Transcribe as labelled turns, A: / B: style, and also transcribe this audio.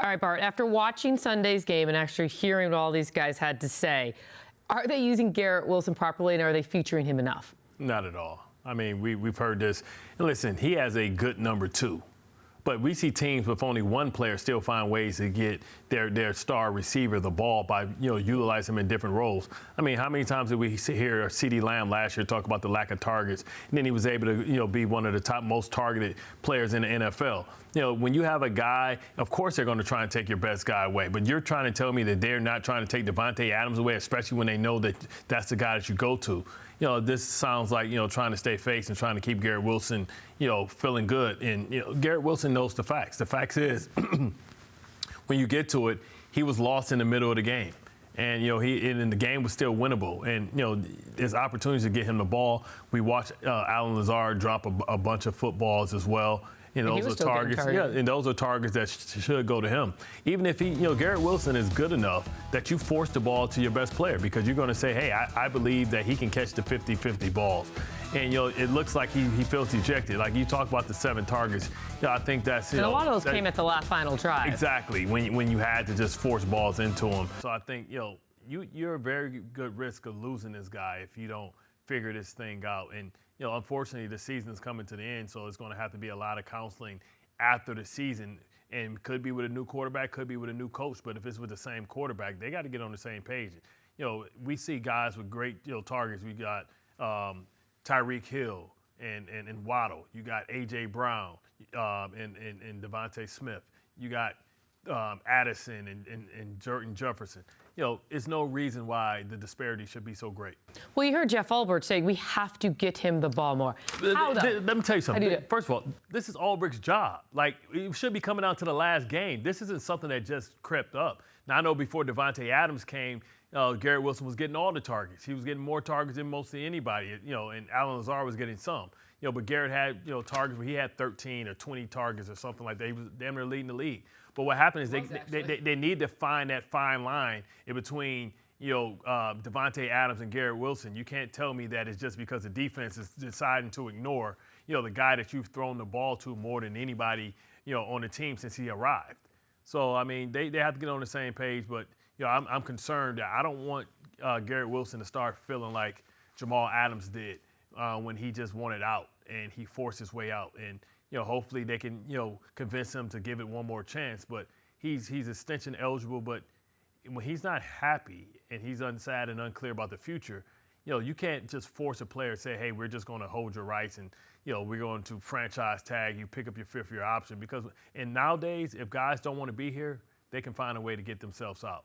A: All right, Bart, after watching Sunday's game and actually hearing what all these guys had to say, are they using Garrett Wilson properly, and are they featuring him enough?
B: Not at all. I mean, we've heard this. And listen, he has a good number two. But we see teams with only one player still find ways to get their star receiver the ball by, utilizing him in different roles. I mean, how many times did we hear CeeDee Lamb last year talk about the lack of targets, and then he was able to, be one of the top most targeted players in the NFL. When you have a guy, of course they're going to try and take your best guy away, but you're trying to tell me that they're not trying to take Davante Adams away, especially when they know that that's the guy that you go to. This sounds like, trying to stay face and trying to keep Garrett Wilson, feeling good. And, Garrett Wilson knows the facts. The facts is, when you get to it, he was lost in the middle of the game. And, and the game was still winnable. And, there's opportunities to get him the ball. We watched Allen Lazard drop a bunch of footballs as well. Those are targets. Yeah, and those are targets that should go to him. Even if Garrett Wilson is good enough that you force the ball to your best player, because you're going to say, hey, I believe that he can catch the 50-50 balls. And, it looks like he feels dejected. Like you talk about the 7 targets. I think that's,
A: and a lot of those came at the last final drive.
B: Exactly, when you had to just force balls into him. So I think, you're a very good risk of losing this guy if you don't figure this thing out. And, unfortunately, the season's coming to the end, so it's going to have to be a lot of counseling after the season. And could be with a new quarterback, could be with a new coach. But if it's with the same quarterback, they got to get on the same page. We see guys with great, targets. We got Tyreek Hill and Waddle. You got A.J. Brown and Devontae Smith. You got Addison and Jordan Jefferson. It's no reason why the disparity should be so great.
A: Well, you heard Jeff Ulbrich say we have to get him the ball more. How though?
B: Let me tell you something. First of all, this is Ulbrich's job. Like, it should be coming down to the last game. This isn't something that just crept up. Now, I know before Davante Adams came, Garrett Wilson was getting all the targets. He was getting more targets than mostly anybody, and Allen Lazard was getting some. But Garrett had, targets where he had 13 or 20 targets or something like that. He was damn near leading the league. But what happened is they need to find that fine line in between, Davante Adams and Garrett Wilson. You can't tell me that it's just because the defense is deciding to ignore, the guy that you've thrown the ball to more than anybody, on the team since he arrived. So, I mean, they have to get on the same page. But, I'm concerned that I don't want Garrett Wilson to start feeling like Jamal Adams did when he just wanted out and he forced his way out. And, hopefully they can, convince him to give it one more chance. But he's extension eligible. But when he's not happy and he's sad and unclear about the future, you can't just force a player to say, hey, we're just going to hold your rights and, we're going to franchise tag you, pick up your 5th-year option. Because nowadays, if guys don't want to be here, they can find a way to get themselves out.